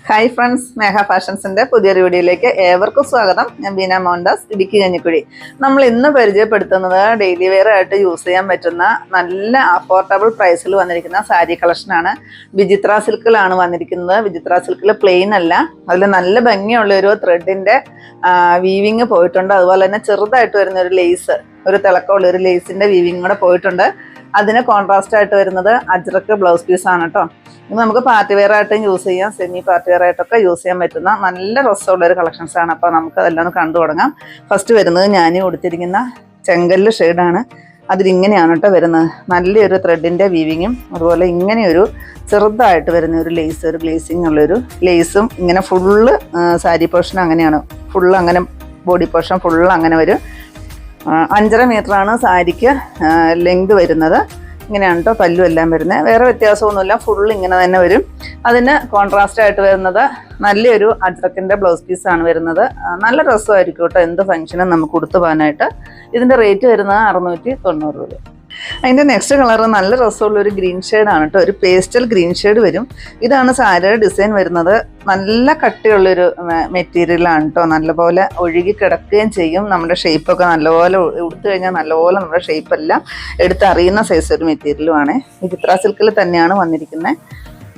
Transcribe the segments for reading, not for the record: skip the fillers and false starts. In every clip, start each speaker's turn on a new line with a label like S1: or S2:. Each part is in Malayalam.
S1: ഹായ് ഫ്രണ്ട്സ്, മേഘ ഫാഷൻസിന്റെ പുതിയൊരു വീഡിയോയിലേക്ക് ഏവർക്കും സ്വാഗതം. ഞാൻ ബീന മോഹൻദാസ്, ഇടുക്കി കഞ്ഞിക്കുഴി. നമ്മൾ ഇന്ന് പരിചയപ്പെടുത്തുന്നത് ഡെയിലി വെയർ ആയിട്ട് യൂസ് ചെയ്യാൻ പറ്റുന്ന നല്ല അഫോർഡബിൾ പ്രൈസിൽ വന്നിരിക്കുന്ന സാരി കളക്ഷനാണ്. വിചിത്ര സിൽക്കിലാണ് വന്നിരിക്കുന്നത്. വിചിത്ര സിൽക്കിൽ പ്ലെയിൻ അല്ല, അതിൽ നല്ല ഭംഗിയുള്ള ഒരു ത്രെഡിന്റെ വീവിങ് പോയിട്ടുണ്ട്. അതുപോലെ തന്നെ ചെറുതായിട്ട് വരുന്ന ഒരു ലേസ്, ഒരു തിളക്കമുള്ള ഒരു ലേസിന്റെ വീവിങ് കൂടെ പോയിട്ടുണ്ട്. അതിന് കോൺട്രാസ്റ്റ് ആയിട്ട് വരുന്നത് അജ്രക്ക് ബ്ലൗസ് പീസാണ് കേട്ടോ. ഇത് നമുക്ക് പാർട്ടി വെയർ ആയിട്ടും യൂസ് ചെയ്യാം, സെമി പാർട്ടി വെയർ ആയിട്ടൊക്കെ യൂസ് ചെയ്യാൻ പറ്റുന്ന നല്ല രസമുള്ള ഒരു കളക്ഷൻസ് ആണ്. അപ്പോൾ നമുക്ക് അതെല്ലാം ഒന്ന് കണ്ടു തുടങ്ങാം. ഫസ്റ്റ് വരുന്നത് ഞാൻ കൊടുത്തിരിക്കുന്ന ചെങ്കല്ല് ഷെയ്ഡാണ്. അതിലിങ്ങനെയാണ് കേട്ടോ വരുന്നത്. നല്ലൊരു ത്രെഡിൻ്റെ വീവിങ്ങും അതുപോലെ ഇങ്ങനെയൊരു ചെറുതായിട്ട് വരുന്ന ഒരു ലേസ്, ഒരു ഗ്ലേസിങ് ഉള്ളൊരു ലേസും ഇങ്ങനെ ഫുള്ള് സാരി പോർഷൻ അങ്ങനെയാണ്. ഫുള്ള് അങ്ങനെ ബോഡി പോർഷൻ ഫുള്ള് അങ്ങനെ വരും. 5.5 മീറ്ററാണ് സാരിക്ക് ലെങ്ത് വരുന്നത്. ഇങ്ങനെയാണ് കേട്ടോ പല്ലും എല്ലാം വരുന്നത്. വേറെ വ്യത്യാസമൊന്നുമില്ല, ഫുൾ ഇങ്ങനെ തന്നെ വരും. അതിന് കോൺട്രാസ്റ്റ് ആയിട്ട് വരുന്നത് നല്ലൊരു അജ്രക്കിൻ്റെ ബ്ലൗസ് പീസാണ് വരുന്നത്. നല്ല രസമായിരിക്കും കേട്ടോ, എന്ത് ഫംഗ്ഷനും നമുക്ക് കൊടുത്തു പോകാനായിട്ട്. ഇതിൻ്റെ റേറ്റ് വരുന്നത് 690 രൂപ. അതിൻ്റെ നെക്സ്റ്റ് കളർ നല്ല രസമുള്ള ഒരു ഗ്രീൻ ഷെയ്ഡാണ് കേട്ടോ. ഒരു പേസ്റ്റൽ ഗ്രീൻ ഷെയ്ഡ് വരും. ഇതാണ് സാരിയുടെ ഡിസൈൻ വരുന്നത്. നല്ല കട്ടിയുള്ളൊരു മെറ്റീരിയലാണ് കേട്ടോ. നല്ലപോലെ ഒഴുകി കിടക്കുകയും ചെയ്യും. നമ്മുടെ ഷേപ്പൊക്കെ നല്ലപോലെ ഉടുത്തു കഴിഞ്ഞാൽ നല്ലപോലെ നമ്മുടെ ഷേപ്പെല്ലാം എടുത്തറിയുന്ന സൈസ് ഒരു മെറ്റീരിയലുമാണ്. വിചിത്ര സിൽക്കിൽ തന്നെയാണ് വന്നിരിക്കുന്നത്.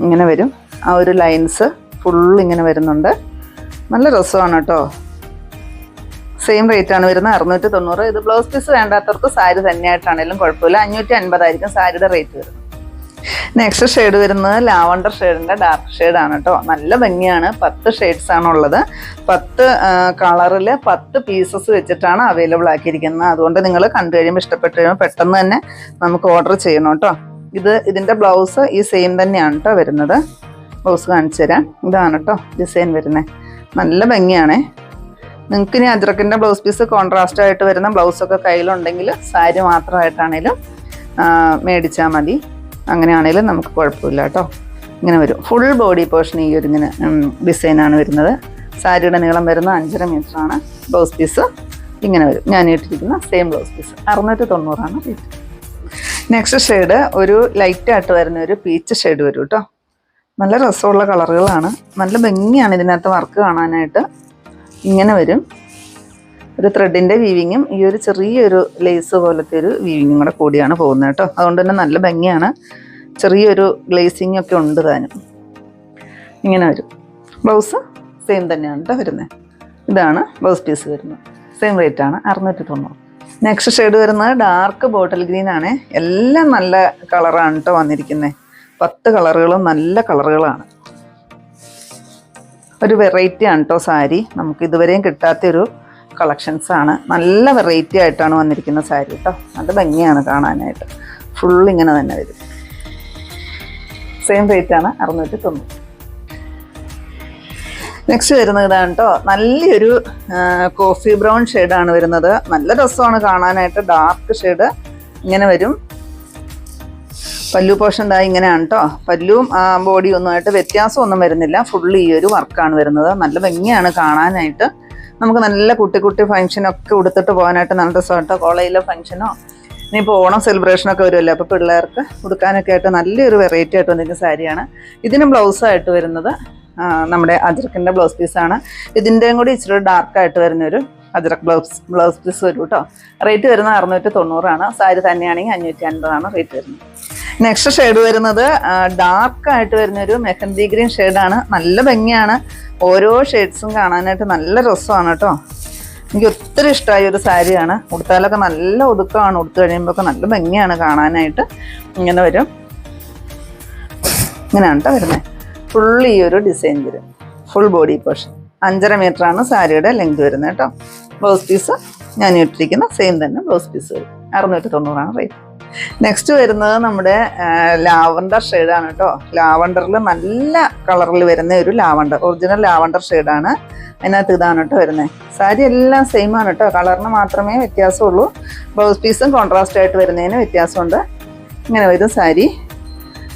S1: ഇങ്ങനെ വരും. ആ ഒരു ലൈൻസ് ഫുൾ ഇങ്ങനെ വരുന്നുണ്ട്. നല്ല രസമാണ് കേട്ടോ. സെയിം റേറ്റ് ആണ് വരുന്നത്, 690. ഇത് ബ്ലൗസ് പീസ് വേണ്ടാത്തവർക്ക് സാരി തന്നെയായിട്ടാണെങ്കിലും കുഴപ്പമില്ല. 550 ആയിരിക്കും സാരിയുടെ റേറ്റ് വരുന്നത്. നെക്സ്റ്റ് ഷെയ്ഡ് വരുന്നത് ലാവണ്ടർ ഷെയ്ഡിൻ്റെ ഡാർക്ക് ഷെയ്ഡാണ് കേട്ടോ. നല്ല ഭംഗിയാണ്. 10 ഷെയ്ഡ്സ് ആണുള്ളത്. 10 കളറിൽ 10 പീസസ് വെച്ചിട്ടാണ് അവൈലബിൾ ആക്കിയിരിക്കുന്നത്. അതുകൊണ്ട് നിങ്ങൾ കണ്ടു കഴിയുമ്പോൾ ഇഷ്ടപ്പെട്ട് കഴിയുമ്പോൾ പെട്ടെന്ന് തന്നെ നമുക്ക് ഓർഡർ ചെയ്യണം കേട്ടോ. ഇതിൻ്റെ ബ്ലൗസ് ഈ സെയിം തന്നെയാണ് കേട്ടോ വരുന്നത്. ബ്ലൗസ് കാണിച്ചു തരാം. ഇതാണ് കേട്ടോ ഡിസൈൻ വരുന്നത്. നല്ല ഭംഗിയാണേ. നിങ്ങൾക്ക് ഇനി അജ്രക്കിൻ്റെ ബ്ലൗസ് പീസ് കോൺട്രാസ്റ്റ് ആയിട്ട് വരുന്ന ബ്ലൗസൊക്കെ കയ്യിലുണ്ടെങ്കിൽ സാരി മാത്രമായിട്ടാണേലും മേടിച്ചാൽ മതി. അങ്ങനെയാണേലും നമുക്ക് കുഴപ്പമില്ല കേട്ടോ. ഇങ്ങനെ വരും. ഫുൾ ബോഡി പോർഷൻ ഈ ഒരു ഇങ്ങനെ ഡിസൈനാണ് വരുന്നത്. സാരിയുടെ നീളം വരുന്ന 5.5 മീറ്ററാണ്. ബ്ലൗസ് പീസ് ഇങ്ങനെ വരും. ഞാൻ ഇട്ടിരിക്കുന്ന same blouse piece 690 rate. Next shade ഒരു ലൈറ്റായിട്ട് വരുന്ന ഒരു പീച്ച് ഷെയ്ഡ് വരും കേട്ടോ. നല്ല രസമുള്ള കളറുകളാണ്. നല്ല ഭംഗിയാണ് ഇതിനകത്ത് വർക്ക് കാണാനായിട്ട്. ഇങ്ങനെ വരും. ഒരു ത്രെഡിൻ്റെ വീവിങ്ങും ഈ ഒരു ചെറിയൊരു ലേസ് പോലത്തെ ഒരു വീവിങ്ങും കൂടെ കൂടിയാണ് പോകുന്നത് കേട്ടോ. അതുകൊണ്ട് തന്നെ നല്ല ഭംഗിയാണ്. ചെറിയൊരു ഗ്ലേസിങ് ഒക്കെ ഉണ്ട് താനും. ഇങ്ങനെ വരും. ബ്ലൗസ് സെയിം തന്നെയാണ് കേട്ടോ വരുന്നത്. ഇതാണ് ബ്ലൗസ് പീസ് വരുന്നത്. സെയിം റേറ്റാണ് 690. നെക്സ്റ്റ് ഷെയ്ഡ് വരുന്നത് ഡാർക്ക് ബോട്ടിൽ ഗ്രീൻ ആണ്. എല്ലാം നല്ല കളറാണ് കേട്ടോ വന്നിരിക്കുന്നത്. 10 കളറുകളും നല്ല കളറുകളാണ്. ഒരു വെറൈറ്റി ആണ് കേട്ടോ സാരി. നമുക്ക് ഇതുവരെയും കിട്ടാത്തൊരു കളക്ഷൻസാണ്. നല്ല വെറൈറ്റി ആയിട്ടാണ് വന്നിരിക്കുന്ന സാരി കേട്ടോ. നല്ല ഭംഗിയാണ് കാണാനായിട്ട്. ഫുൾ ഇങ്ങനെ തന്നെ വരും. സെയിം റേറ്റാണ് 690. നെക്സ്റ്റ് വരുന്നത് ഇതാണ് കേട്ടോ. നല്ലൊരു കോഫി ബ്രൗൺ ഷെയ്ഡാണ് വരുന്നത്. നല്ല രസമാണ് കാണാനായിട്ട്. ഡാർക്ക് ഷെയ്ഡ് ഇങ്ങനെ വരും. പല്ലു പോർഷൻ ഇതാ ഇങ്ങനെയാണ് കേട്ടോ. പല്ലുവും ബോഡിയും ഒന്നുമായിട്ട് വ്യത്യാസമൊന്നും വരുന്നില്ല. ഫുള്ള് ഈ ഒരു വർക്കാണ് വരുന്നത്. നല്ല ഭംഗിയാണ് കാണാനായിട്ട്. നമുക്ക് നല്ല കുട്ടി ഫംഗ്ഷനൊക്കെ ഉടുത്തിട്ട് പോകാനായിട്ട് നല്ല രസമായിട്ടോ. കോളേജിലെ ഫംഗ്ഷനോ ഇനിയിപ്പോൾ ഓണം സെലിബ്രേഷനൊക്കെ വരുമല്ലോ, അപ്പോൾ പിള്ളേർക്ക് ഉടുക്കാനൊക്കെ ആയിട്ട് നല്ലൊരു വെറൈറ്റി ആയിട്ട് വന്നിരിക്കുന്ന സാരിയാണ്. ഇതിന് ബ്ലൗസായിട്ട് വരുന്നത് നമ്മുടെ അജ്രക്കിൻ്റെ ബ്ലൗസ് പീസാണ്. ഇതിൻ്റെയും കൂടി ഇച്ചിരി ഡാർക്കായിട്ട് വരുന്നൊരു അജ്രക്ക് ബ്ലൗസ് പീസ് വരും കേട്ടോ. റേറ്റ് വരുന്നത് 690. സാരി തന്നെയാണെങ്കിൽ 550 റേറ്റ് വരുന്നത്. നെക്സ്റ്റ് ഷെയ്ഡ് വരുന്നത് ഡാർക്കായിട്ട് വരുന്നൊരു മെഹന്തി ഗ്രീൻ ഷെയ്ഡാണ്. നല്ല ഭംഗിയാണ്. ഓരോ ഷെയ്ഡ്സും കാണാനായിട്ട് നല്ല രസമാണ് കേട്ടോ. എനിക്ക് ഒത്തിരി ഇഷ്ടമായ ഒരു സാരിയാണ്. ഉടുത്താലൊക്കെ നല്ല ഒതുക്കമാണ്. ഉടുത്തു കഴിയുമ്പോഴൊക്കെ നല്ല ഭംഗിയാണ് കാണാനായിട്ട്. ഇങ്ങനെ വരും. ഇങ്ങനെയാണ് കേട്ടോ വരുന്നത്. ഫുൾ ഈ ഒരു ഡിസൈൻ വരും. ഫുൾ ബോഡി പോർഷൻ 5.5 മീറ്ററാണ് സാരിയുടെ ലെങ്ത് വരുന്നത് കേട്ടോ. ബ്ലൗസ് പീസ് ഞാൻ ഇട്ടിരിക്കുന്ന സെയിം തന്നെ ബ്ലൗസ് പീസ് വരും. 690 റേറ്റ്. നെക്സ്റ്റ് വരുന്നത് നമ്മുടെ ലാവണ്ടർ ഷെയ്ഡാണ് കേട്ടോ. ലാവണ്ടറിൽ നല്ല കളറിൽ വരുന്ന ഒരു ലാവണ്ടർ, ഒറിജിനൽ ലാവണ്ടർ ഷെയ്ഡാണ്. അതിനകത്ത് ഇതാണ് കേട്ടോ വരുന്നത്. സാരി എല്ലാം സെയിം ആണ് കേട്ടോ. കളറിന് മാത്രമേ വ്യത്യാസമുള്ളൂ. ബ്ലൗസ് പീസും കോൺട്രാസ്റ്റ് ആയിട്ട് വരുന്നതിന് വ്യത്യാസമുണ്ട്. ഇങ്ങനെ വരും സാരി.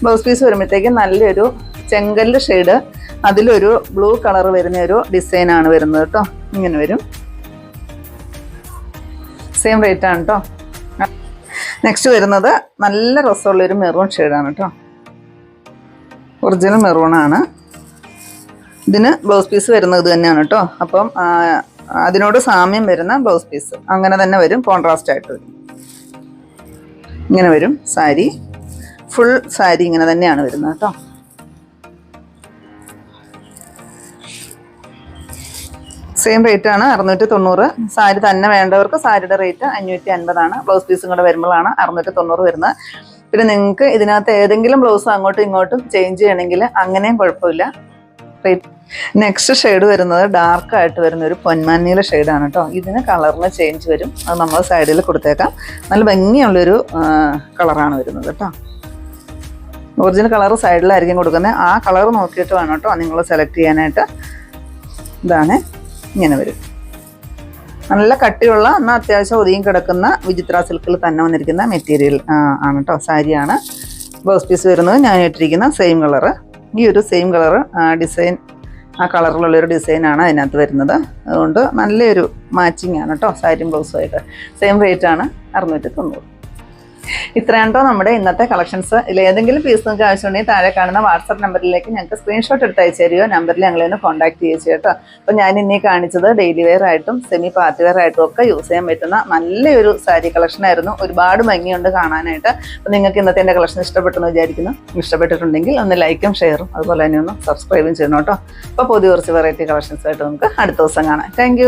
S1: ബ്ലൗസ് പീസ് വരുമ്പോഴത്തേക്കും നല്ലൊരു ചെങ്കല്ല് ഷെയ്ഡ്, അതിലൊരു ബ്ലൂ കളർ വരുന്ന ഒരു ഡിസൈനാണ് വരുന്നത് കേട്ടോ. ഇങ്ങനെ വരും. സെയിം റേറ്റാണ് കേട്ടോ. നെക്സ്റ്റ് വരുന്നത് നല്ല രസമുള്ളൊരു മെറൂൺ ഷെയ്ഡാണ് കേട്ടോ. ഒറിജിനൽ മെറൂണാണ്. ഇതിന് ബ്ലൗസ് പീസ് വരുന്നത് ഇത് തന്നെയാണ് കേട്ടോ. അപ്പം അതിനോട് സാമ്യം വരുന്ന ബ്ലൗസ് പീസ് അങ്ങനെ തന്നെ വരും, കോൺട്രാസ്റ്റ് ആയിട്ട് വരും. ഇങ്ങനെ വരും സാരി, ഫുൾ സാരി ഇങ്ങനെ തന്നെയാണ് വരുന്നത് കേട്ടോ. സെയിം റേറ്റ് ആണ് 690. സാരി തന്നെ വേണ്ടവർക്ക് സാരിയുടെ റേറ്റ് 550. ബ്ലൗസ് പീസും കൂടെ വരുമ്പോഴാണ് 690 വരുന്നത്. പിന്നെ നിങ്ങൾക്ക് ഇതിനകത്ത് ഏതെങ്കിലും ബ്ലൗസ് അങ്ങോട്ടും ഇങ്ങോട്ടും ചേഞ്ച് ചെയ്യണമെങ്കിൽ അങ്ങനെയും കുഴപ്പമില്ല. റേറ്റ് നെക്സ്റ്റ് ഷെയ്ഡ് വരുന്നത് ഡാർക്ക് ആയിട്ട് വരുന്ന ഒരു പൊന്മാനീല ഷെയ്ഡാണ് കേട്ടോ. ഇതിന് കളറിന് ചേഞ്ച് വരും, അത് നമ്മൾ സൈഡിൽ കൊടുത്തേക്കാം. നല്ല ഭംഗിയുള്ളൊരു കളറാണ് വരുന്നത് കേട്ടോ. ഒറിജിനൽ കളർ സൈഡിലായിരിക്കും കൊടുക്കുന്നത്. ആ കളർ നോക്കിയിട്ട് വേണം കേട്ടോ നിങ്ങൾ സെലക്ട് ചെയ്യാനായിട്ട്. ഇതാണ്, ഇങ്ങനെ വരും. നല്ല കട്ടിയുള്ള എന്നാൽ അത്യാവശ്യം ഒതുങ്ങി കിടക്കുന്ന വിചിത്ര സിൽക്കിൽ തന്നെ വന്നിരിക്കുന്ന മെറ്റീരിയൽ ആണ് കേട്ടോ. സാരിയാണ്. ബ്ലൗസ് പീസ് വരുന്നത് ഞാൻ ഇട്ടിരിക്കുന്ന സെയിം കളറ്, ഈ ഒരു സെയിം കളറ് ഡിസൈൻ, ആ കളറിലുള്ളൊരു ഡിസൈനാണ് അതിനകത്ത് വരുന്നത്. അതുകൊണ്ട് നല്ലൊരു മാച്ചിങ് ആണ് കേട്ടോ സാരിയും ബ്ലൗസുമായിട്ട്. സെയിം റേറ്റ് ആണ് 690. ഇത്രയാണ് കേട്ടോ നമ്മുടെ ഇന്നത്തെ കളക്ഷൻസ്. ഇതിൽ ഏതെങ്കിലും പീസ് നിങ്ങൾക്ക് ആവശ്യമുണ്ടെങ്കിൽ താഴെ കാണുന്ന വാട്സപ്പ് നമ്പറിലേക്ക് ഞങ്ങൾക്ക് സ്ക്രീൻഷോട്ട് എടുത്ത് അയച്ചു തരികയോ നമ്പറിൽ ഞങ്ങളെ ഒന്ന് കോൺടാക്ട് ചെയ്യുക കേട്ടോ. അപ്പോൾ ഞാൻ ഇനി കാണിച്ചത് ഡെയിലി വെയർ ആയിട്ടും സെമി പാർട്ടി വെയർ ആയിട്ടും ഒക്കെ യൂസ് ചെയ്യാൻ പറ്റുന്ന നല്ലൊരു സാരി കളക്ഷൻ ആയിരുന്നു. ഒരുപാട് ഭംഗിയുണ്ട് കാണാനായിട്ട്. അപ്പോൾ നിങ്ങൾക്ക് ഇന്നത്തെ എൻ്റെ കളക്ഷൻ ഇഷ്ടപ്പെട്ടെന്ന് വിചാരിക്കുന്നു. ഇഷ്ടപ്പെട്ടിട്ടുണ്ടെങ്കിൽ ഒന്ന് ലൈക്കും ഷെയറും അതുപോലെ തന്നെ ഒന്ന് സബ്സ്ക്രൈബും ചെയ്യണം കേട്ടോ. അപ്പോൾ പുതിയ കുറച്ച് വെറൈറ്റി കളക്ഷൻസായിട്ട് നമുക്ക് അടുത്ത ദിവസം കാണാം. താങ്ക്